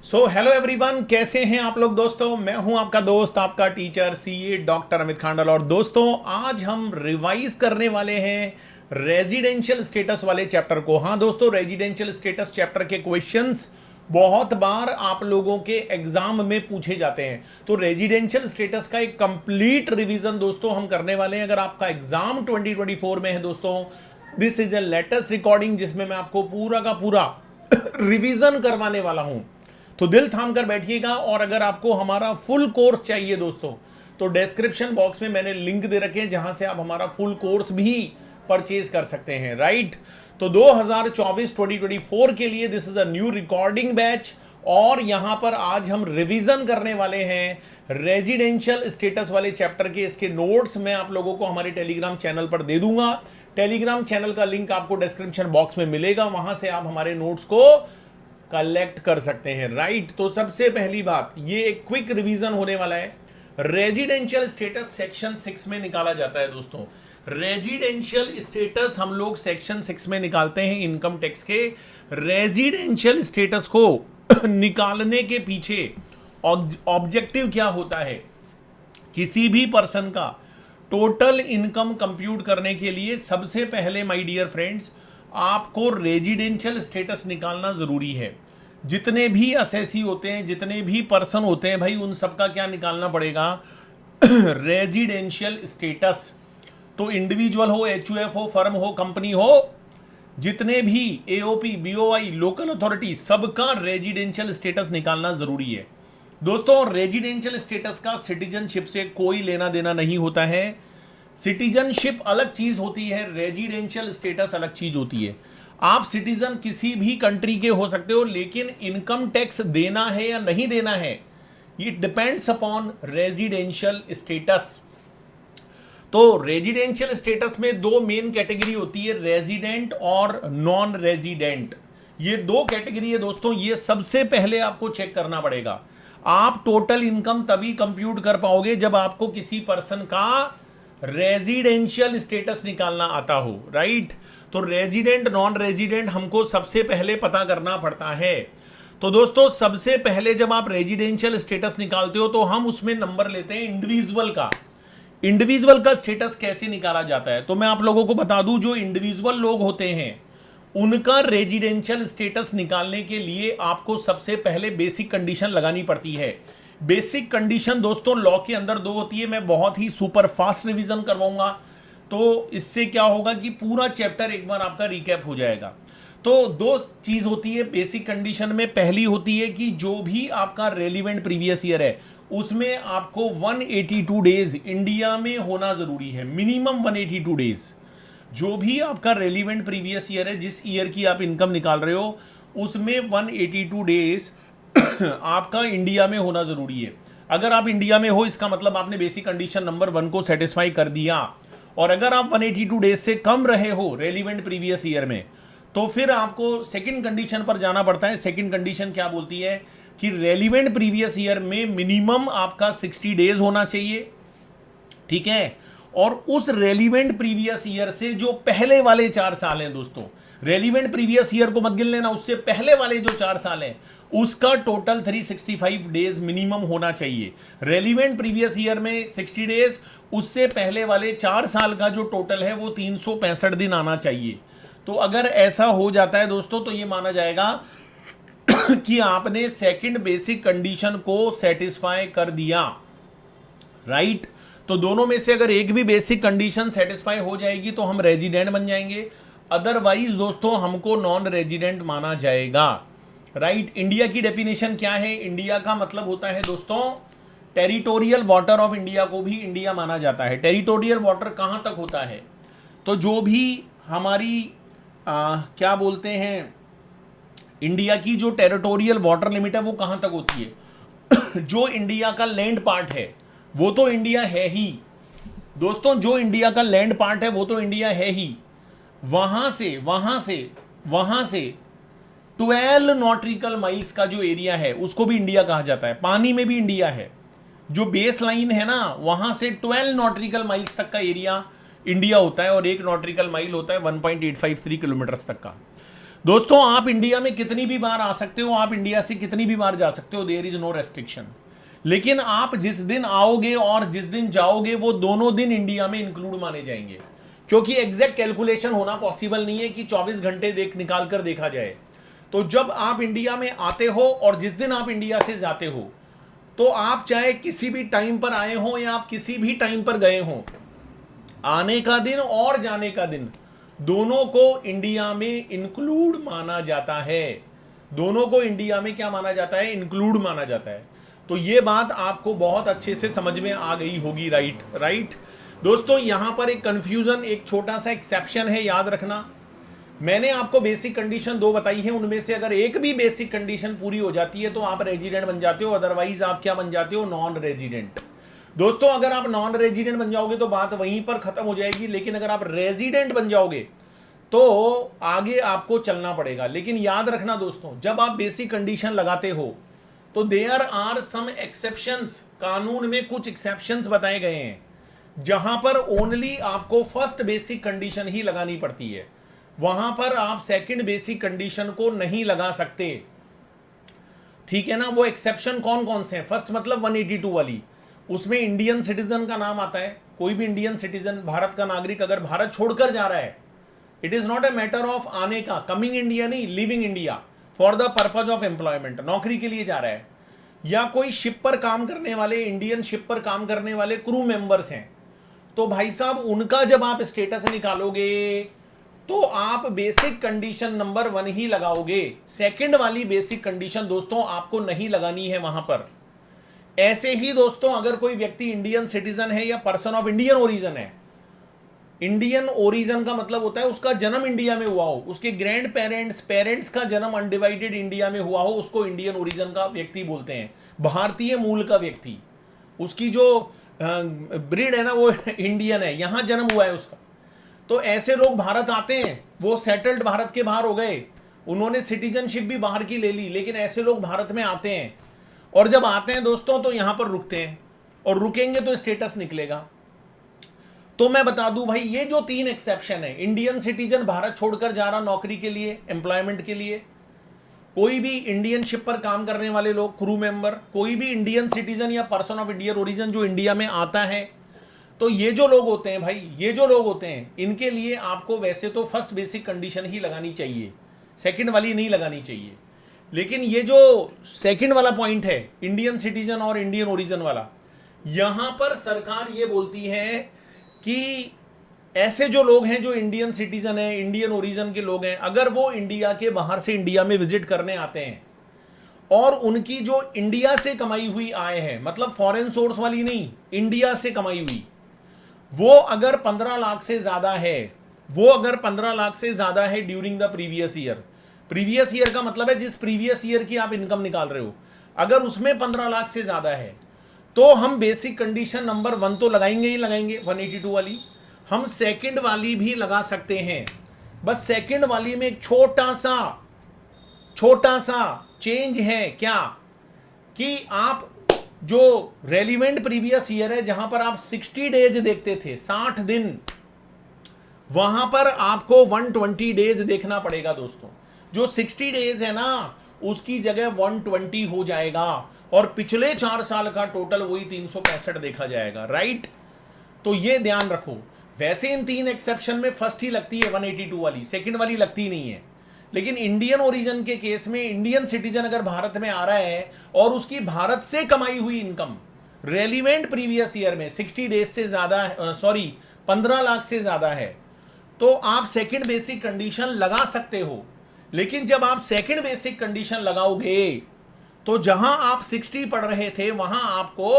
So hello everyone, कैसे हैं आप लोग दोस्तों। मैं हूं आपका दोस्त, आपका teacher CA doctor Amit Khandal. और दोस्तों, आज हम रिवाइज करने वाले हैं रेजिडेंशियल स्टेटस वाले चैप्टर को। हाँ दोस्तों, रेजिडेंशियल स्टेटस चैप्टर के क्वेश्चंस बहुत बार आप लोगों के एग्जाम में पूछे जाते हैं। तो रेजिडेंशियल स्टेटस का एक कंप्लीट रिवीजन दोस्तों हम करने वाले हैं। अगर आपका एग्जाम 2024 में है दोस्तों, this is a latest recording जिसमें मैं आपको पूरा का पूरा रिवीजन करवाने वाला हूं। तो दिल थाम कर बैठिएगा। और अगर आपको हमारा फुल कोर्स चाहिए दोस्तों, तो डिस्क्रिप्शन बॉक्स में मैंने लिंक दे रखे हैं जहां से आप हमारा फुल कोर्स भी परचेज कर सकते हैं, राइट। तो 2024 के लिए this is a new recording batch. और यहां पर आज हम रिवीजन करने वाले हैं रेजिडेंशियल स्टेटस वाले चैप्टर के। इसके नोट्स मैं आप लोगों को हमारे टेलीग्राम चैनल पर दे दूंगा। टेलीग्राम चैनल का लिंक आपको डिस्क्रिप्शन बॉक्स में मिलेगा, वहां से आप हमारे नोट्स को कलेक्ट कर सकते हैं, राइट। तो सबसे पहली बात, ये एक क्विक रिवीजन होने वाला है। रेजिडेंशियल स्टेटस सेक्शन 6 में निकाला जाता है दोस्तों। रेजिडेंशियल स्टेटस हम लोग सेक्शन 6 में निकालते हैं इनकम टैक्स के। रेजिडेंशियल स्टेटस को निकालने के पीछे ऑब्जेक्टिव क्या होता है? किसी भी पर्सन का टोटल इनकम कंप्यूट करने के लिए सबसे पहले माय डियर फ्रेंड्स, आपको रेजिडेंशियल स्टेटस निकालना जरूरी है। जितने भी असेसी होते हैं, जितने भी पर्सन होते हैं भाई, उन सबका क्या निकालना पड़ेगा? Residential status. तो इंडिविजुअल हो, एचयूएफ हो, फर्म हो, कंपनी हो, जितने भी एओपी, बीओआई, लोकल अथॉरिटी, सबका रेजिडेंशियल स्टेटस निकालना जरूरी है दोस्तों। रेजिडेंशियल स्टेटस का सिटीजनशिप से कोई लेना देना नहीं होता है। सिटीजनशिप अलग चीज होती है, रेजिडेंशियल स्टेटस अलग चीज होती है। आप सिटीजन किसी भी कंट्री के हो सकते हो, लेकिन इनकम टैक्स देना है या नहीं देना है, ये डिपेंड्स अपॉन रेजिडेंशियल स्टेटस। तो रेजिडेंशियल स्टेटस में दो मेन कैटेगरी होती है, रेजिडेंट और नॉन रेजिडेंट। ये दो कैटेगरी है दोस्तों। ये सबसे पहले आपको चेक करना पड़ेगा। आप टोटल इनकम तभी कंप्यूट कर पाओगे जब आपको किसी पर्सन का रेजिडेंशियल स्टेटस निकालना आता हो, राइट। तो रेजिडेंट, नॉन रेजिडेंट हमको सबसे पहले पता करना पड़ता है। तो दोस्तों, सबसे पहले जब आप रेजिडेंशियल स्टेटस निकालते हो तो हम उसमें नंबर लेते हैं इंडिविजुअल का। इंडिविजुअल का स्टेटस कैसे निकाला जाता है, तो मैं आप लोगों को बता दूं, जो इंडिविजुअल लोग होते हैं उनका रेजिडेंशियल स्टेटस निकालने के लिए आपको सबसे पहले बेसिक कंडीशन लगानी पड़ती है। बेसिक कंडीशन दोस्तों लॉ के अंदर दो होती है। मैं बहुत ही सुपर फास्ट रिवीजन करवाऊंगा, तो इससे क्या होगा कि पूरा चैप्टर एक बार आपका रिकैप हो जाएगा। तो दो चीज होती है बेसिक कंडीशन में। पहली होती है कि जो भी आपका रेलिवेंट प्रीवियस ईयर है उसमें आपको 182 डेज इंडिया में होना जरूरी है, मिनिमम 182 डेज। जो भी आपका रेलिवेंट प्रीवियस ईयर है, जिस ईयर की आप इनकम निकाल रहे हो, उसमें 182 डेज आपका इंडिया में होना जरूरी है। अगर आप इंडिया में हो, इसका मतलब आपने बेसिक कंडीशन नंबर 1 को सेटिस्फाई कर दिया। और अगर आप 182 डेज से कम रहे हो रेलिवेंट प्रीवियस ईयर में, तो फिर आपको सेकंड कंडीशन पर जाना पड़ता है। सेकंड कंडीशन क्या बोलती है कि रेलिवेंट प्रीवियस ईयर में मिनिमम आपका 60 डेज होना चाहिए, ठीक है। और उस रेलिवेंट प्रीवियस ईयर से जो पहले वाले 4 साल हैं दोस्तों, रेलिवेंट प्रीवियस ईयर को मत गिन लेना, उससे पहले वाले जो 4 साल हैं उसका टोटल 365 डेज मिनिमम होना चाहिए। रेलिवेंट प्रीवियस ईयर में 60 डेज, उससे पहले वाले 4 साल का जो टोटल है वो 365 दिन आना चाहिए। तो अगर ऐसा हो जाता है दोस्तों, तो ये माना जाएगा कि आपने सेकंड बेसिक कंडीशन को सेटिस्फाई कर दिया, राइट। तो दोनों में से अगर एक भी बेसिक कंडीशन सेटिस्फाई हो जाएगी तो हम रेजिडेंट बन जाएंगे, अदरवाइज दोस्तों हमको नॉन रेजिडेंट माना जाएगा, राइट। इंडिया की डेफिनेशन क्या है? इंडिया का मतलब होता है दोस्तों, टेरिटोरियल वाटर ऑफ इंडिया को भी इंडिया माना जाता है। टेरिटोरियल वाटर कहां तक होता है? तो जो भी हमारी क्या बोलते हैं, इंडिया की जो टेरिटोरियल वाटर लिमिट है वो कहां तक होती है? जो इंडिया का लैंड पार्ट है वो तो इंडिया है ही दोस्तों, जो इंडिया का लैंड पार्ट है वो तो इंडिया है ही। वहां से 12 नॉट्रिकल माइल्स का जो एरिया है उसको भी इंडिया कहा जाता है। पानी में भी इंडिया है। जो बेस लाइन है ना, वहां से 12 नॉट्रिकल माइल्स तक का एरिया इंडिया होता है, और 1 नॉट्रिकल माइल होता है 1.853 किलोमीटर तक का। दोस्तों आप इंडिया में कितनी भी बार आ सकते हो, आप इंडिया से कितनी भी बार जा सकते हो, देयर इज नो रेस्ट्रिक्शन। लेकिन आप जिस दिन आओगे और जिस दिन जाओगे वो दोनों दिन इंडिया में इंक्लूड माने जाएंगे, क्योंकि एग्जैक्ट कैलकुलेशन होना पॉसिबल नहीं है कि 24 घंटे निकाल कर देखा जाए। तो जब आप इंडिया में आते हो और जिस दिन आप इंडिया से जाते हो, तो आप चाहे किसी भी टाइम पर आए हो या आप किसी भी टाइम पर गए हो, आने का दिन और जाने का दिन दोनों को इंडिया में इंक्लूड माना जाता है। दोनों को इंडिया में क्या माना जाता है? इंक्लूड माना जाता है। तो ये बात आपको बहुत अच्छे से समझ में आ गई होगी, राइट। दोस्तों यहां पर एक कंफ्यूजन, एक छोटा सा एक्सेप्शन है, याद रखना। मैंने आपको बेसिक कंडीशन 2 बताई है, उनमें से अगर एक भी बेसिक कंडीशन पूरी हो जाती है तो आप रेजिडेंट बन जाते हो, अदरवाइज आप क्या बन जाते हो? Non resident. दोस्तों अगर आप नॉन रेजिडेंट बन जाओगे तो बात वहीं पर खत्म हो जाएगी, लेकिन अगर आप रेजिडेंट बन जाओगे तो आगे आपको चलना पड़ेगा। लेकिन याद रखना दोस्तों, जब आप बेसिक कंडीशन लगाते हो तो देयर आर सम एक्सेप्शंस, कानून में कुछ एक्सेप्शंस बताए गए हैं जहां पर ओनली आपको फर्स्ट बेसिक कंडीशन ही लगानी पड़ती है, वहां पर आप सेकंड बेसिक कंडीशन को नहीं लगा सकते, ठीक है ना। वो एक्सेप्शन कौन कौन से हैं? फर्स्ट मतलब 182 वाली, उसमें इंडियन सिटीजन का नाम आता है। कोई भी इंडियन सिटीजन, भारत का नागरिक अगर भारत छोड़कर जा रहा है, it is not a matter of आने का, कमिंग इंडिया नहीं, living India for the purpose of employment, नौकरी के लिए जा रहा है, या कोई शिप पर काम करने वाले, इंडियन शिप पर काम करने वाले क्रू मेंबर्स हैं, तो भाई साहब उनका जब आप स्टेटस निकालोगे तो आप बेसिक कंडीशन नंबर 1 ही लगाओगे। सेकंड वाली बेसिक कंडीशन दोस्तों आपको नहीं लगानी है वहां पर। ऐसे ही दोस्तों अगर कोई व्यक्ति इंडियन सिटीजन है या पर्सन ऑफ इंडियन ओरिजिन है, इंडियन ओरिजिन का मतलब होता है उसका जन्म इंडिया में हुआ हो, उसके ग्रैंड पेरेंट्स का जन्म अनडिवाइडेड इंडिया में हुआ हो, उसको इंडियन ओरिजिन का व्यक्ति बोलते हैं, भारतीय मूल का व्यक्ति। उसकी जो ब्रीड है ना वो इंडियन है, यहां जन्म हुआ है उसका। तो ऐसे लोग भारत आते हैं, वो सेटल्ड भारत के बाहर हो गए, उन्होंने सिटीजनशिप भी बाहर की ले ली, लेकिन ऐसे लोग भारत में आते हैं और जब आते हैं दोस्तों तो यहां पर रुकते हैं, और रुकेंगे तो स्टेटस निकलेगा। तो मैं बता दूं भाई, ये जो 3 एक्सेप्शन है, इंडियन सिटीजन भारत छोड़कर जा रहा नौकरी के लिए, एम्प्लॉयमेंट के लिए, कोई भी इंडियन शिप पर काम करने वाले लोग, क्रू मेंबर, कोई भी इंडियन सिटीजन या पर्सन ऑफ इंडियन ओरिजिन जो इंडिया में आता है, तो ये जो लोग होते हैं भाई, ये जो लोग होते हैं, इनके लिए आपको वैसे तो फर्स्ट बेसिक कंडीशन ही लगानी चाहिए, सेकंड वाली नहीं लगानी चाहिए। लेकिन ये जो सेकंड वाला पॉइंट है, इंडियन सिटीजन और इंडियन ओरिजिन वाला, यहां पर सरकार ये बोलती है कि ऐसे जो लोग हैं जो इंडियन सिटीजन है, इंडियन ओरिजिन के लोग हैं, अगर वो इंडिया के बाहर से इंडिया में विजिट करने आते हैं और उनकी जो इंडिया से कमाई हुई आय है, मतलब फॉरेन सोर्स वाली नहीं, इंडिया से कमाई हुई, वो अगर 15 लाख से ज्यादा है, वो अगर 15 लाख से ज्यादा है during the previous year, previous year का मतलब है जिस प्रीवियस ईयर की आप इनकम निकाल रहे हो, अगर उसमें 15 लाख से ज्यादा है तो हम बेसिक कंडीशन नंबर 1 तो लगाएंगे ही लगाएंगे, 182 वाली। हम सेकंड वाली भी लगा सकते हैं, बस सेकंड वाली में एक छोटा सा चेंज है, क्या कि आप जो रेलिवेंट प्रीवियस ईयर है जहां पर आप 60 डेज देखते थे, 60 दिन, वहां पर आपको 120 डेज देखना पड़ेगा दोस्तों। जो 60 डेज है ना, उसकी जगह 120 हो जाएगा और पिछले 4 साल का टोटल वही 365 देखा जाएगा, राइट। तो ये ध्यान रखो। वैसे इन 3 एक्सेप्शन में फर्स्ट ही लगती है 182 वाली, सेकंड वाली लगती नहीं है। लेकिन इंडियन ओरिजिन के केस में इंडियन सिटीजन अगर भारत में आ रहा है और उसकी भारत से कमाई हुई इनकम रेलिवेंट प्रीवियस ईयर में 60 डेज से ज्यादा, 15 लाख से ज्यादा है, तो आप सेकंड बेसिक कंडीशन लगा सकते हो। लेकिन जब आप सेकंड बेसिक कंडीशन लगाओगे तो जहां आप 60 पढ़ रहे थे वहां आपको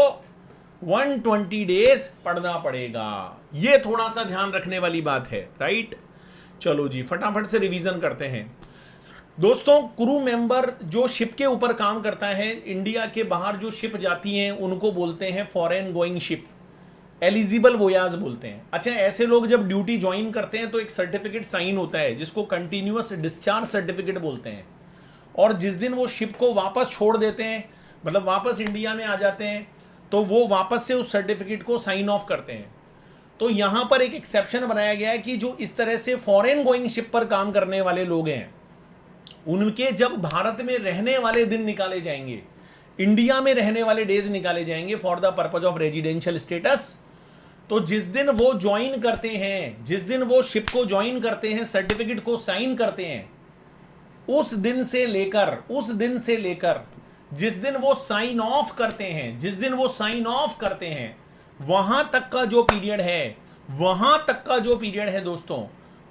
120 डेज पढ़ना पड़ेगा। यह थोड़ा सा ध्यान रखने वाली बात है, राइट। चलो जी फटाफट से रिवीजन करते हैं दोस्तों। क्रू मेंबर जो शिप के ऊपर काम करता है, इंडिया के बाहर जो शिप जाती हैं उनको बोलते हैं foreign going ship, eligible voyage बोलते हैं। अच्छा, ऐसे लोग जब ड्यूटी ज्वाइन करते हैं तो एक सर्टिफिकेट साइन होता है जिसको कंटिन्यूअस डिस्चार्ज सर्टिफिकेट बोलते हैं, और जिस दिन वो शिप को वापस छोड़ देते हैं, मतलब वापस इंडिया में आ जाते हैं, तो वो वापस से उस सर्टिफिकेट को साइन ऑफ करते हैं। तो यहां पर एक एक्सेप्शन बनाया गया है कि जो इस तरह से फॉरेन गोइंग शिप पर काम करने वाले लोग हैं, उनके जब भारत में रहने वाले दिन निकाले जाएंगे, इंडिया में रहने वाले डेज निकाले जाएंगे for the purpose of residential status, तो जिस दिन वो ज्वाइन करते हैं, जिस दिन वो शिप को ज्वाइन करते हैं, सर्टिफिकेट को साइन करते हैं, उस दिन से लेकर जिस दिन वो साइन ऑफ करते हैं, जिस दिन वो साइन ऑफ करते हैं, वहां तक का जो पीरियड है दोस्तों,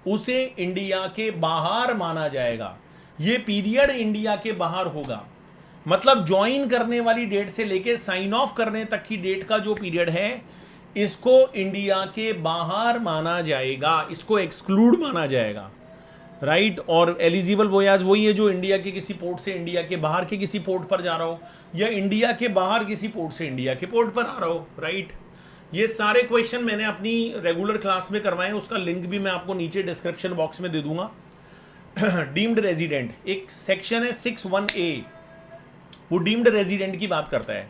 उसे इंडिया के बाहर माना जाएगा। ये पीरियड इंडिया के बाहर होगा। मतलब ज्वाइन करने वाली डेट से लेके साइन ऑफ करने तक की डेट का जो पीरियड है, इसको इंडिया के बाहर माना जाएगा, इसको एक्सक्लूड माना जाएगा, राइट। और एलिजिबल वोयाज वही है जो इंडिया के किसी पोर्ट से इंडिया के बाहर के किसी पोर्ट पर जा रहा हो, या इंडिया के बाहर किसी पोर्ट से इंडिया के पोर्ट पर आ रहा हो, राइट। ये सारे क्वेश्चन मैंने अपनी रेगुलर क्लास में करवाए हैं, उसका लिंक भी मैं आपको नीचे डिस्क्रिप्शन बॉक्स में दे दूंगा। डीम्ड रेजिडेंट, एक सेक्शन है 61A, वो डीम्ड रेजिडेंट की बात करता है।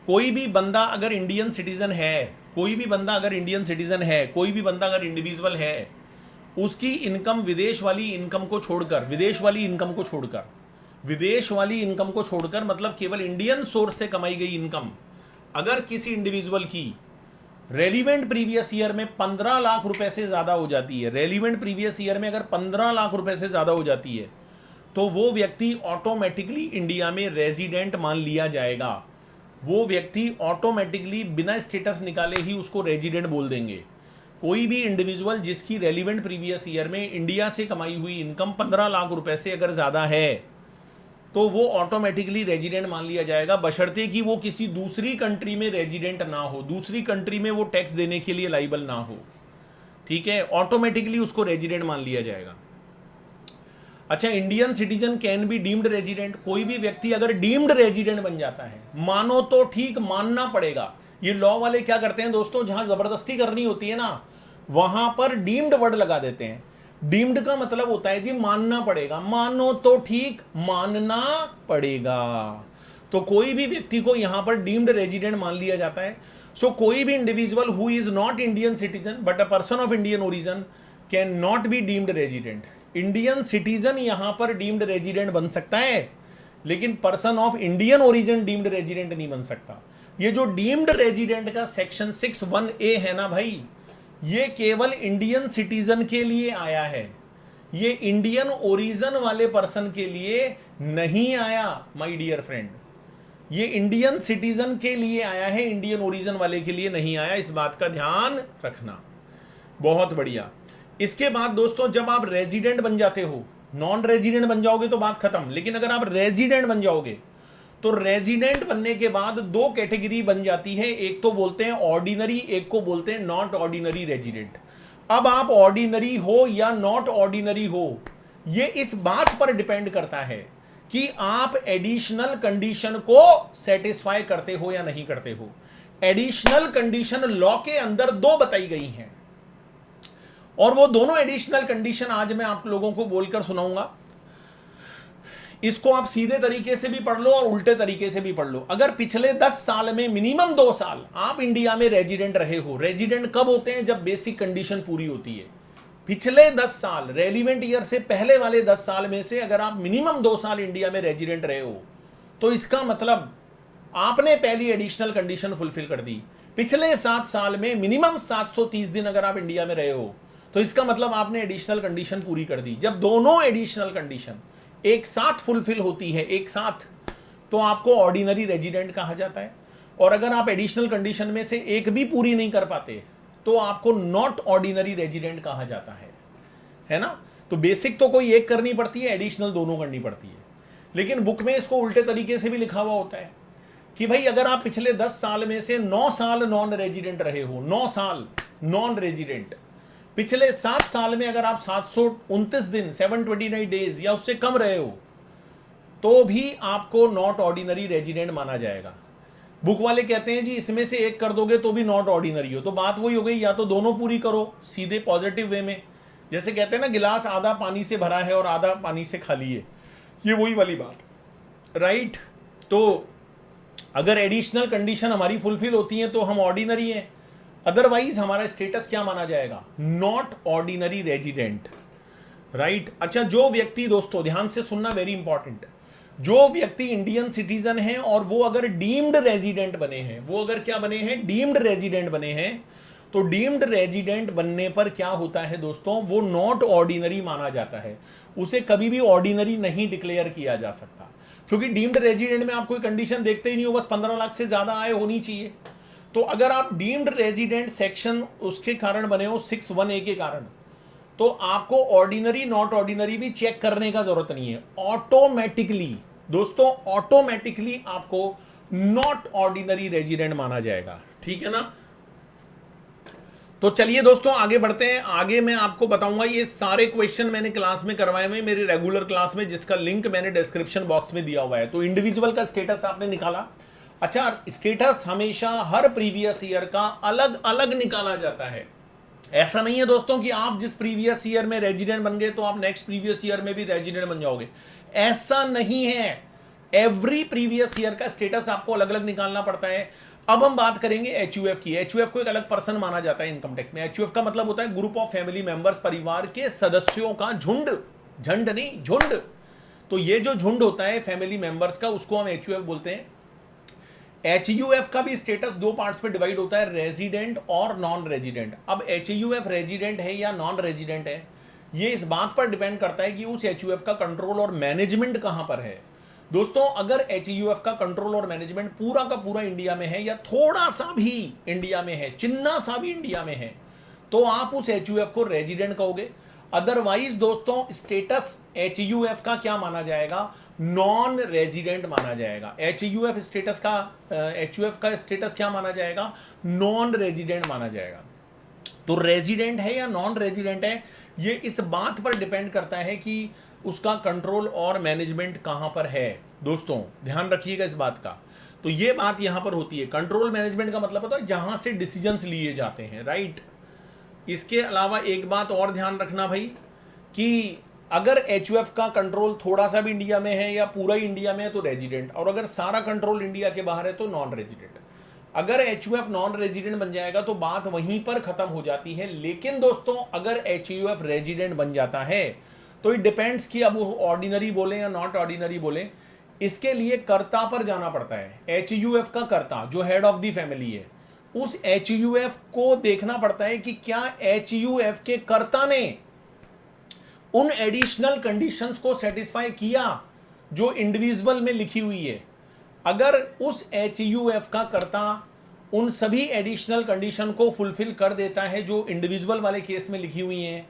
कोई भी बंदा अगर इंडियन सिटीजन है, कोई भी बंदा अगर इंडिविजुअल है, उसकी इनकम विदेश वाली इनकम को छोड़कर मतलब केवल इंडियन सोर्स से कमाई गई इनकम, अगर किसी इंडिविजुअल की रेलिवेंट प्रीवियस ईयर में 15 लाख रुपए से ज्यादा हो जाती है, रेलिवेंट प्रीवियस ईयर में अगर 15 लाख रुपए से ज्यादा हो जाती है, तो वो व्यक्ति ऑटोमेटिकली इंडिया में रेजिडेंट मान लिया जाएगा। वो व्यक्ति ऑटोमेटिकली बिना स्टेटस निकाले ही उसको रेजिडेंट बोल देंगे। कोई भी इंडिविजुअल जिसकी रेलिवेंट प्रीवियस ईयर में इंडिया से कमाई हुई इनकम 15 लाख रुपए से अगर ज्यादा है, तो वो ऑटोमेटिकली रेजिडेंट मान लिया जाएगा, बशर्ते कि वो किसी दूसरी कंट्री में रेजिडेंट ना हो, दूसरी कंट्री में वो टैक्स देने के लिए लाइबल ना हो, ठीक है। ऑटोमेटिकली उसको रेजिडेंट मान लिया जाएगा। अच्छा, Indian citizen can be deemed resident, कोई भी व्यक्ति अगर डीम्ड रेजिडेंट बन जाता है, मानो तो ठीक, मानना पड़ेगा। ये लॉ वाले क्या करते हैं दोस्तों, जहां जबरदस्ती करनी होती है ना, वहां पर डीम्ड वर्ड लगा देते हैं। डीम्ड का मतलब होता है जी मानना पड़ेगा, मानो तो ठीक, मानना पड़ेगा। तो कोई भी व्यक्ति को यहां पर डीम्ड रेजिडेंट मान लिया जाता है। सो कोई भी individual who is not Indian citizen but a person of Indian origin can not be deemed resident. Indian citizen यहां पर डीम्ड रेजिडेंट बन सकता है, लेकिन person of Indian origin deemed resident नहीं बन सकता। ये जो डीम्ड रेजिडेंट का सेक्शन 61A है ना भाई, ये केवल इंडियन सिटीजन के लिए आया है, ये इंडियन ओरिजिन वाले पर्सन के लिए नहीं आया माय डियर फ्रेंड। ये इंडियन सिटीजन के लिए आया है, इंडियन ओरिजिन वाले के लिए नहीं आया, इस बात का ध्यान रखना। बहुत बढ़िया। इसके बाद दोस्तों, जब आप रेजिडेंट बन जाते हो, नॉन रेजिडेंट बन जाओगे तो बात खत्म, लेकिन अगर आप रेजिडेंट बन जाओगे तो रेजिडेंट बनने के बाद दो कैटेगरी बन जाती है, एक तो बोलते हैं ऑर्डिनरी, एक को बोलते हैं नॉट ऑर्डिनरी रेजिडेंट। अब आप ऑर्डिनरी हो या नॉट ऑर्डिनरी हो, ये इस बात पर डिपेंड करता है कि आप एडिशनल कंडीशन को सेटिस्फाई करते हो या नहीं करते हो। एडिशनल कंडीशन लॉ के अंदर दो बताई गई हैं, और वो दोनों एडिशनल कंडीशन आज मैं आप लोगों को बोलकर सुनाऊंगा। इसको आप सीधे तरीके से भी पढ़ लो और उल्टे तरीके से भी पढ़ लो। अगर पिछले 10 साल में मिनिमम 2 साल आप इंडिया में रेजिडेंट रहे हो, रेजिडेंट कब होते हैं, जब बेसिक कंडीशन पूरी होती है। पिछले 10 साल, रेलिवेंट ईयर से पहले वाले 10 साल में से अगर आप मिनिमम 2 साल इंडिया में रेजिडेंट रहे हो, तो इसका मतलब आपने पहली एडिशनल कंडीशन फुलफिल कर दी। पिछले 7 साल में मिनिमम 730 दिन अगर आप इंडिया में रहे हो, तो इसका मतलब आपने एडिशनल कंडीशन पूरी कर दी। जब दोनों एडिशनल कंडीशन एक साथ फुलफिल होती है, एक साथ, तो आपको ऑर्डिनरी रेजिडेंट कहा जाता है। और अगर आप एडिशनल कंडीशन में से एक भी पूरी नहीं कर पाते, तो आपको नॉट ऑर्डिनरी रेजिडेंट कहा जाता है ना। तो बेसिक तो कोई एक करनी पड़ती है, एडिशनल दोनों करनी पड़ती है। लेकिन बुक में इसको उल्टे तरीके से भी लिखा हुआ होता है कि भाई अगर आप पिछले 10 साल में से 9 साल नॉन रेजिडेंट रहे हो, 9 साल नॉन रेजिडेंट, पिछले 7 साल में अगर आप 729 दिन 729 डेज या उससे कम रहे हो, तो भी आपको नॉट ऑर्डिनरी रेजिडेंट माना जाएगा। बुक वाले कहते हैं जी इसमें से एक कर दोगे तो भी नॉट ऑर्डिनरी हो। तो बात वही हो गई, या तो दोनों पूरी करो सीधे पॉजिटिव वे में, जैसे कहते हैं ना गिलास आधा पानी से भरा है और आधा पानी से खाली है, ये वही वाली बात, राइट। तो अगर एडिशनल कंडीशन हमारी फुलफिल होती है तो हम ऑर्डिनरी हैं, अदरवाइज हमारा स्टेटस क्या माना जाएगा, नॉट ऑर्डिनरी रेजिडेंट। राइट। अच्छा, जो व्यक्ति, दोस्तों ध्यान से सुनना, वेरी इंपॉर्टेंट, जो व्यक्ति इंडियन सिटीजन हैं और वो अगर डीम्ड रेजिडेंट बने हैं, वो अगर क्या बने हैं, डीम्ड रेजिडेंट बने हैं, तो डीम्ड रेजिडेंट बनने पर क्या होता है दोस्तों, वो नॉट ऑर्डिनरी माना जाता है, उसे कभी भी ऑर्डिनरी नहीं डिक्लेयर किया जा सकता, क्योंकि डीम्ड रेजिडेंट में आप कोई कंडीशन देखते ही नहीं हो, बस 15 लाख से ज्यादा आय होनी चाहिए। तो अगर आप डीम्ड रेजिडेंट सेक्शन उसके कारण बने हो 6(1)(a) के कारण, तो आपको ऑर्डिनरी नॉट ऑर्डिनरी भी चेक करने का जरूरत नहीं है, ऑटोमेटिकली दोस्तों, ऑटोमेटिकली आपको नॉट ऑर्डिनरी रेजिडेंट माना जाएगा। ठीक है ना। तो चलिए दोस्तों आगे बढ़ते हैं। आगे मैं आपको बताऊंगा, ये सारे क्वेश्चन मैंने क्लास में करवाए हुए मेरी रेगुलर क्लास में, जिसका लिंक मैंने डिस्क्रिप्शन बॉक्स में दिया हुआ है। तो इंडिविजुअल का स्टेटस आपने निकाला। अच्छा, स्टेटस हमेशा हर प्रीवियस ईयर का अलग अलग निकाला जाता है। ऐसा नहीं है दोस्तों कि आप जिस प्रीवियस ईयर में रेजिडेंट बन गए तो आप नेक्स्ट प्रीवियस ईयर में भी रेजिडेंट बन जाओगे, ऐसा नहीं है। एवरी प्रीवियस ईयर का स्टेटस आपको अलग अलग निकालना पड़ता है। अब हम बात करेंगे एचयूएफ की। एचयूएफ को एक अलग पर्सन माना जाता है इनकम टैक्स में। एचयूएफ का मतलब होता है ग्रुप ऑफ फैमिली मेंबर्स, परिवार के सदस्यों का झुंड, झंड नहीं झुंड। तो ये जो झुंड होता है फैमिली मेंबर्स का, उसको हम एचयूएफ बोलते हैं। एचयूएफ का भी स्टेटस दो पार्ट्स में डिवाइड होता है, रेजिडेंट और नॉन रेजिडेंट। अब एचयूएफ रेजिडेंट है या नॉन रेजिडेंट है, ये इस बात पर डिपेंड करता है कि उस एचयूएफ का कंट्रोल और मैनेजमेंट कहां पर है। दोस्तों अगर एचयूएफ का कंट्रोल और मैनेजमेंट पूरा का पूरा इंडिया में है, या थोड़ा सा भी इंडिया में है, चिन्ना सा भी इंडिया में है, तो आप उस एचयूएफ को रेजिडेंट कहोगे। अदरवाइज दोस्तों स्टेटस एचयूएफ का क्या माना जाएगा, नॉन रेजिडेंट माना जाएगा। एचयूएफ का स्टेटस क्या माना जाएगा, नॉन रेजिडेंट माना जाएगा। तो रेजिडेंट है या नॉन रेजिडेंट है, ये इस बात पर डिपेंड करता है कि उसका कंट्रोल और मैनेजमेंट कहां पर है। दोस्तों ध्यान रखिएगा इस बात का। तो ये बात यहां पर होती है। कंट्रोल मैनेजमेंट का मतलब होता है जहां से डिसीजंस लिए जाते हैं, राइट। इसके अलावा एक बात और ध्यान रखना भाई, कि अगर एचयूएफ का कंट्रोल थोड़ा सा भी इंडिया में है या पूरा ही इंडिया में है तो रेजिडेंट, और अगर सारा कंट्रोल इंडिया के बाहर है तो नॉन रेजिडेंट। अगर एचयूएफ नॉन रेजिडेंट बन जाएगा तो बात वहीं पर खत्म हो जाती है। लेकिन दोस्तों अगर एचयूएफ रेजिडेंट बन जाता है तो इट डिपेंड्स कि अब वो ऑर्डिनरी बोले या नॉट ऑर्डिनरी बोले, इसके लिए कर्ता पर जाना पड़ता है। एचयूएफ का कर्ता जो हेड ऑफ द फैमिली है, उस एचयूएफ को देखना पड़ता है कि क्या एचयूएफ के कर्ता ने उन एडिशनल कंडीशंस को सेटिस्फाई किया जो इंडिविजुअल में लिखी हुई है। अगर उस एचयूएफ का कर्ता उन सभी एडिशनल कंडीशन को फुलफिल कर देता है जो इंडिविजुअल वाले केस में लिखी हुई हैं,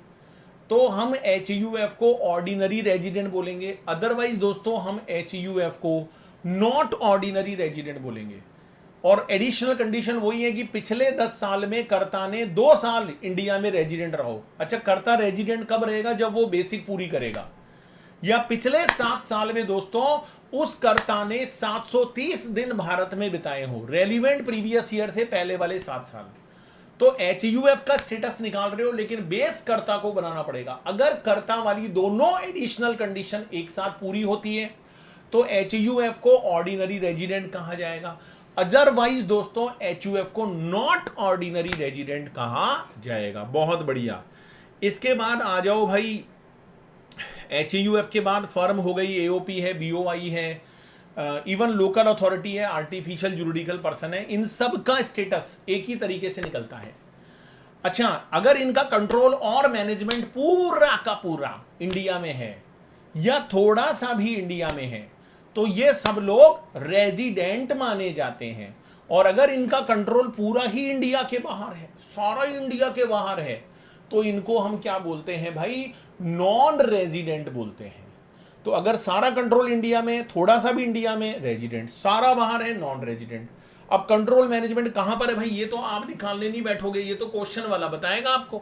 तो हम एचयूएफ को ऑर्डिनरी रेजिडेंट बोलेंगे। अदरवाइज दोस्तों हम एचयूएफ को नॉट ऑर्डिनरी रेजिडेंट बोलेंगे। और एडिशनल कंडीशन वही है कि पिछले 10 साल में कर्ता ने 2 साल इंडिया में रेजिडेंट रहो। अच्छा, कर्ता रेजिडेंट कब रहेगा, जब वो बेसिक पूरी करेगा। या पिछले 7 साल में दोस्तों उस कर्ता ने 730 दिन भारत में बिताए हो, रेलिवेंट प्रीवियस ईयर से पहले वाले 7 साल। तो एचयूएफ का स्टेटस निकाल रहे हो, लेकिन बेस कर्ता को बनाना पड़ेगा। अगर कर्ता वाली दोनों एडिशनल कंडीशन एक साथ पूरी होती है तो एचयूएफ को ऑर्डिनरी रेजिडेंट कहा जाएगा। अदरवाइज दोस्तों एचयूएफ को नॉट ऑर्डिनरी रेजिडेंट कहा जाएगा। बहुत बढ़िया। इसके बाद आ जाओ भाई, एचयूएफ के बाद फर्म हो गई, एओपी है, बीओआई है, इवन लोकल अथॉरिटी है, आर्टिफिशियल जुरिडिकल पर्सन है। इन सब का स्टेटस एक ही तरीके से निकलता है। अच्छा, अगर इनका कंट्रोल और मैनेजमेंट पूरा का पूरा इंडिया में है या थोड़ा सा भी इंडिया में है तो ये सब लोग रेजिडेंट माने जाते हैं। और अगर इनका कंट्रोल पूरा ही इंडिया के बाहर है, सारा इंडिया के बाहर है, तो इनको हम क्या बोलते हैं भाई, नॉन रेजिडेंट बोलते हैं। तो अगर सारा कंट्रोल इंडिया में, थोड़ा सा भी इंडिया में, रेजिडेंट, सारा बाहर है, नॉन रेजिडेंट। अब कंट्रोल मैनेजमेंट कहां पर है भाई, ये तो आप निकालने नहीं बैठोगे, ये तो क्वेश्चन वाला बताएगा आपको।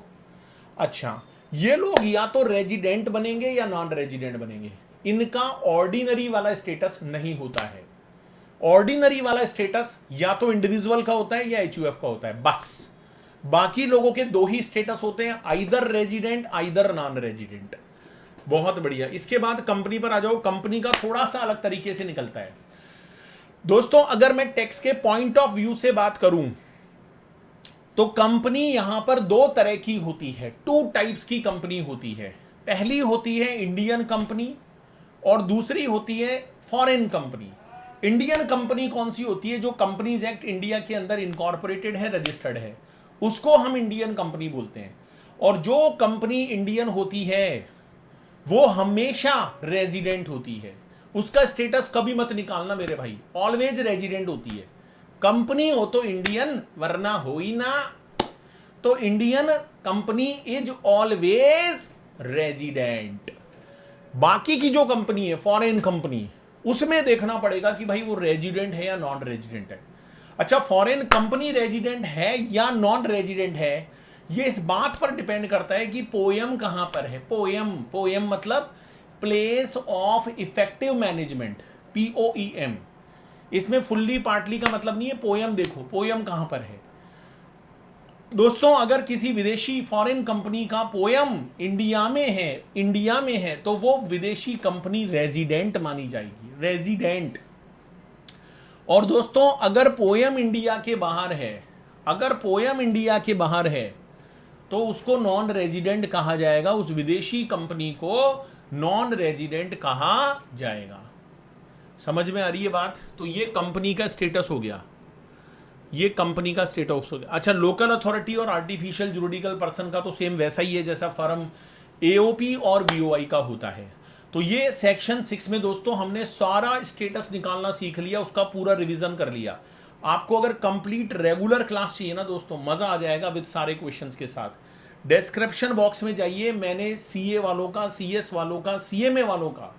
अच्छा, ये लोग या तो रेजिडेंट बनेंगे या नॉन रेजिडेंट बनेंगे। इनका ऑर्डिनरी वाला स्टेटस नहीं होता है। ऑर्डिनरी वाला स्टेटस या तो इंडिविजुअल का होता है या एचयूएफ का होता है, बस। बाकी लोगों के 2 ही स्टेटस होते हैं, either resident either non resident. बहुत बढ़िया। इसके बाद कंपनी पर आ जाओ। कंपनी का थोड़ा सा अलग तरीके से निकलता है दोस्तों। अगर मैं टैक्स के पॉइंट ऑफ व्यू से बात करूं तो कंपनी यहां पर 2 तरह की होती है, 2 टाइप्स की कंपनी होती है। पहली होती है इंडियन कंपनी और दूसरी होती है फॉरेन कंपनी। इंडियन कंपनी कौन सी होती है? जो कंपनीज एक्ट इंडिया के अंदर इनकॉर्पोरेटेड है, रजिस्टर्ड है, उसको हम इंडियन कंपनी बोलते हैं। और जो कंपनी इंडियन होती है वो हमेशा रेजिडेंट होती है, उसका स्टेटस कभी मत निकालना मेरे भाई, ऑलवेज रेजिडेंट होती है। कंपनी हो तो इंडियन, वरना हो ही ना। तो Indian company is always resident. बाकी की जो कंपनी है फॉरेन कंपनी, उसमें देखना पड़ेगा कि भाई वो रेजिडेंट है या नॉन रेजिडेंट है। अच्छा, फॉरेन कंपनी रेजिडेंट है या नॉन रेजिडेंट है, ये इस बात पर डिपेंड करता है कि पोयम कहां पर है। पोयम मतलब place of effective management, POEM। इसमें फुल्ली पार्टली का मतलब नहीं है, पोयम देखो पोयम कहां पर है। दोस्तों, अगर किसी विदेशी फॉरेन कंपनी का पोयम इंडिया में है तो वो विदेशी कंपनी रेजिडेंट मानी जाएगी, रेजिडेंट। और दोस्तों, अगर पोयम इंडिया के बाहर है तो उसको नॉन रेजिडेंट कहा जाएगा, उस विदेशी कंपनी को नॉन रेजिडेंट कहा जाएगा। समझ में आ रही है बात? तो ये कंपनी का स्टेटस हो गया, ये कंपनी का स्टेटस हो गया। अच्छा, लोकल अथॉरिटी और आर्टिफिशियल जुरिडिकल पर्सन का तो सेम वैसा ही है जैसा फर्म AOP और BOI का होता है। तो ये सेक्शन 6 में दोस्तों हमने सारा स्टेटस निकालना सीख लिया, उसका पूरा रिवीजन कर लिया। आपको अगर कंप्लीट रेगुलर क्लास चाहिए ना दोस्तों, मजा आ जाएगा विद सारे क्वेश्चंस के साथ। डिस्क्रिप्शन बॉक्स में जाइए, मैंने CA वालों का, CS वालों का, CMA वालों का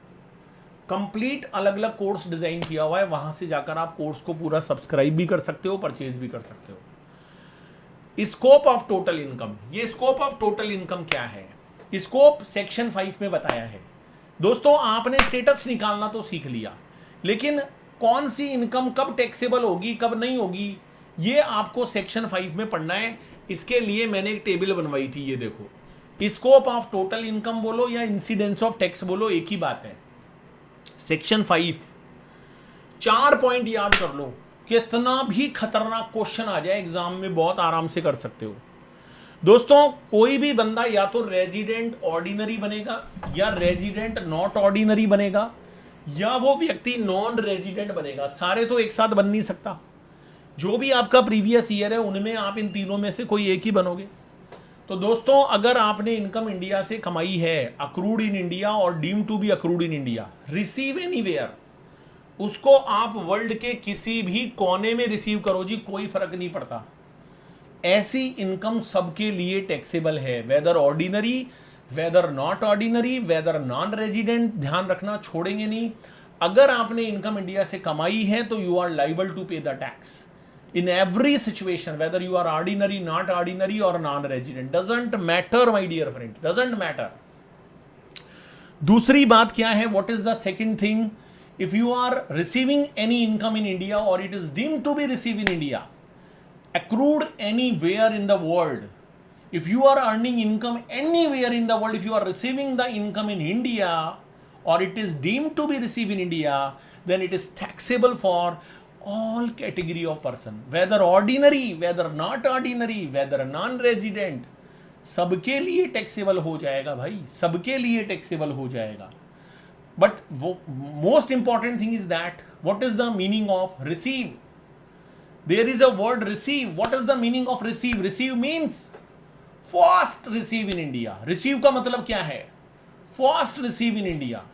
कंप्लीट अलग अलग कोर्स डिजाइन किया हुआ है, वहां से जाकर आप कोर्स को पूरा सब्सक्राइब भी कर सकते हो, परचेज भी कर सकते हो। स्कोप ऑफ टोटल इनकम, ये स्कोप ऑफ टोटल इनकम क्या है? स्कोप सेक्शन 5 में बताया है। दोस्तों, आपने स्टेटस निकालना तो सीख लिया, लेकिन कौन सी इनकम कब टैक्सेबल होगी कब नहीं होगी, ये आपको सेक्शन 5 में पढ़ना है। इसके लिए मैंने एक टेबल बनवाई थी, ये देखो। स्कोप ऑफ टोटल इनकम बोलो या इंसिडेंस ऑफ टैक्स बोलो, एक ही बात है। सेक्शन 5, 4 पॉइंट याद कर लो, कितना भी खतरनाक क्वेश्चन आ जाए एग्जाम में बहुत आराम से कर सकते हो। दोस्तों, कोई भी बंदा या तो रेजिडेंट ऑर्डिनरी बनेगा या रेजिडेंट नॉट ऑर्डिनरी बनेगा या वो व्यक्ति नॉन रेजिडेंट बनेगा, सारे तो एक साथ बन नहीं सकता। जो भी आपका प्रीवियस ईयर है उनमें आप इन तीनों में से कोई एक ही बनोगे। तो दोस्तों, अगर आपने इनकम इंडिया से कमाई है, अक्रूड इन इंडिया और deem to be accrued in India, receive anywhere, उसको आप वर्ल्ड के किसी भी कोने में रिसीव करो जी, कोई फर्क नहीं पड़ता। ऐसी इनकम सबके लिए टैक्सेबल है, whether ordinary, whether not ordinary, whether non resident, ध्यान रखना, छोड़ेंगे नहीं। अगर आपने इनकम इंडिया से कमाई है तो यू आर लाइबल टू पे the tax in every situation, whether you are ordinary, not ordinary or non-resident, doesn't matter my dear friend, doesn't matter. दूसरी बात क्या है? what is the second thing? if you are receiving any income in India or it is deemed to be received in India, accrued anywhere in the world, if you are earning income anywhere in the world, if you are receiving the income in India or it is deemed to be received in India, then it is taxable for all category of person, whether ordinary, whether not ordinary, whether non-resident, सबके लिए taxable हो जाएगा भाई, सबके लिए taxable हो जाएगा। But वो most important thing is that what is the meaning of receive? There is a word receive. What is the meaning of receive? Receive means first receive in India. Receive का मतलब क्या है? First receive in India.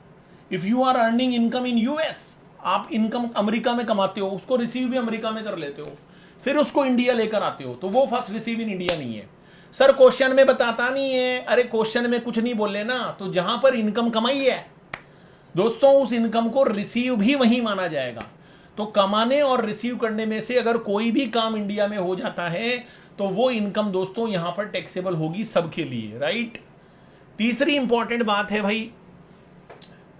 If you are earning income in US, आप income America में कमाते हो, उसको receive भी अमेरिका में कर लेते हो, फिर उसको इंडिया लेकर आते हो, तो वो फर्स्ट रिसीव इन इंडिया नहीं है। सर क्वेश्चन में बताता नहीं है। अरे क्वेश्चन में कुछ नहीं बोल लेना, तो जहां पर इनकम कमाई है दोस्तों, उस इनकम को रिसीव भी वहीं माना जाएगा। तो कमाने और रिसीव करने में से अगर कोई भी काम इंडिया में हो जाता है तो वो इनकम दोस्तों यहां पर टैक्सेबल होगी सबके लिए, राइट। तीसरी इंपॉर्टेंट बात है भाई,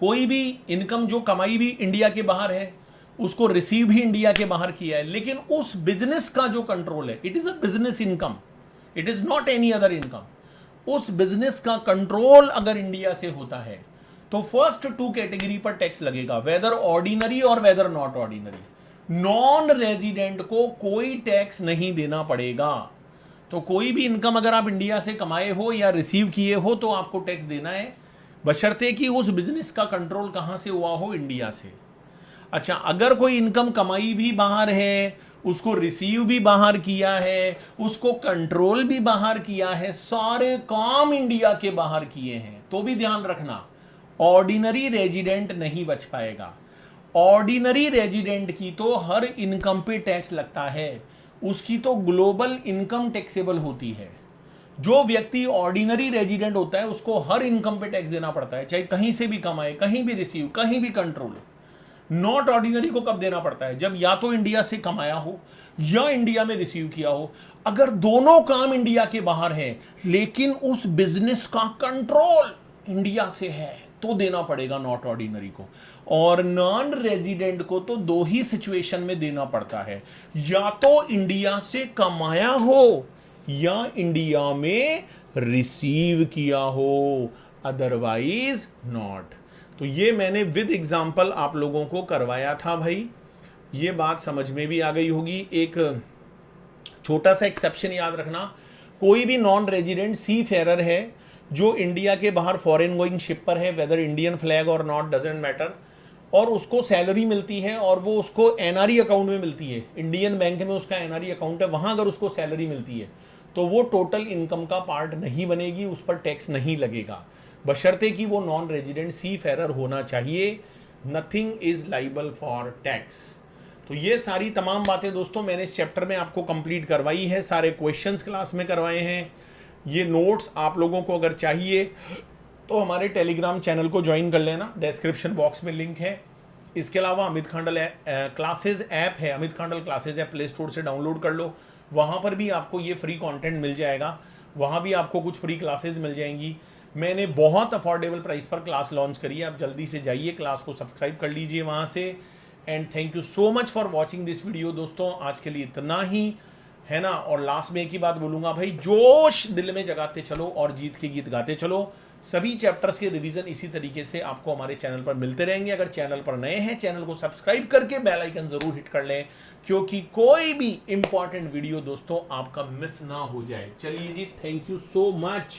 कोई भी इनकम जो कमाई भी इंडिया के बाहर है, उसको रिसीव भी इंडिया के बाहर किया है, लेकिन उस बिजनेस का जो कंट्रोल है, it is a business income, it is not any other income. उस बिजनेस का कंट्रोल अगर इंडिया से होता है तो फर्स्ट 2 कैटेगरी पर टैक्स लगेगा, वेदर ऑर्डिनरी और weather not ordinary. Non resident को कोई टैक्स नहीं देना पड़ेगा। तो कोई भी इनकम अगर आप इंडिया से कमाए हो या रिसीव किए हो तो आपको टैक्स देना है। बशर्ते कि उस बिजनेस का कंट्रोल कहां से हुआ हो, इंडिया से। अच्छा, अगर कोई इनकम कमाई भी बाहर है, उसको रिसीव भी बाहर किया है, उसको कंट्रोल भी बाहर किया है, सारे काम इंडिया के बाहर किए हैं, तो भी ध्यान रखना ऑर्डिनरी रेजिडेंट नहीं बच पाएगा। ऑर्डिनरी रेजिडेंट की तो हर इनकम पे टैक्स लगता है, उसकी तो ग्लोबल इनकम टैक्सेबल होती है। जो व्यक्ति ऑर्डिनरी रेजिडेंट होता है उसको हर इनकम पे टैक्स देना पड़ता है, चाहे कहीं से भी कमाए, कहीं भी रिसीव, कहीं भी कंट्रोल। नॉट ऑर्डिनरी को कब देना पड़ता है? जब या तो इंडिया से कमाया हो या इंडिया में रिसीव किया हो। अगर दोनों काम इंडिया के बाहर है लेकिन उस बिजनेस का कंट्रोल इंडिया से है, तो देना पड़ेगा नॉट ऑर्डिनरी को। और नॉन रेजिडेंट को तो दो ही सिचुएशन में देना पड़ता है, या तो इंडिया से कमाया हो या इंडिया में रिसीव किया हो, अदरवाइज नॉट। तो ये मैंने विद एग्जाम्पल आप लोगों को करवाया था भाई, ये बात समझ में भी आ गई होगी। एक छोटा सा एक्सेप्शन याद रखना, कोई भी नॉन रेजिडेंट सी फेरर है जो इंडिया के बाहर फॉरेन गोइंग शिप पर है, वेदर इंडियन फ्लैग और नॉट डजेंट मैटर, और उसको सैलरी मिलती है और वो उसको एनआरई अकाउंट में मिलती है, इंडियन बैंक में उसका एनआरई अकाउंट है, वहाँ अगर उसको सैलरी मिलती है तो वो टोटल इनकम का पार्ट नहीं बनेगी, उस पर टैक्स नहीं लगेगा, बशर्ते कि वो नॉन रेजिडेंट सी फेरर होना चाहिए। Nothing is liable for tax. तो ये सारी तमाम बातें दोस्तों मैंने इस चैप्टर में आपको कंप्लीट करवाई है, सारे क्वेश्चंस क्लास में करवाए हैं। ये नोट्स आप लोगों को अगर चाहिए तो हमारे टेलीग्राम चैनल को ज्वाइन कर लेना, डिस्क्रिप्शन बॉक्स में लिंक है। इसके अलावा अमित खांडल क्लासेज ऐप है, Amit Khandal classes app play store से डाउनलोड कर लो, वहाँ पर भी आपको ये फ्री कंटेंट मिल जाएगा, वहाँ भी आपको कुछ फ्री क्लासेज मिल जाएंगी। मैंने बहुत अफोर्डेबल प्राइस पर क्लास लॉन्च करी है, आप जल्दी से जाइए, क्लास को सब्सक्राइब कर लीजिए वहाँ से। And thank you so much for watching this video दोस्तों, आज के लिए इतना ही है ना। और लास्ट में एक ही बात बोलूँगा भाई, जोश दिल में जगाते चलो और जीत के गीत गाते चलो। सभी चैप्टर्स के रिवीजन इसी तरीके से आपको हमारे चैनल पर मिलते रहेंगे। अगर चैनल पर नए हैं, चैनल को सब्सक्राइब करके बेल आइकन जरूर हिट कर लें, क्योंकि कोई भी इंपॉर्टेंट वीडियो दोस्तों आपका मिस ना हो जाए। चलिए जी, थैंक यू सो मच।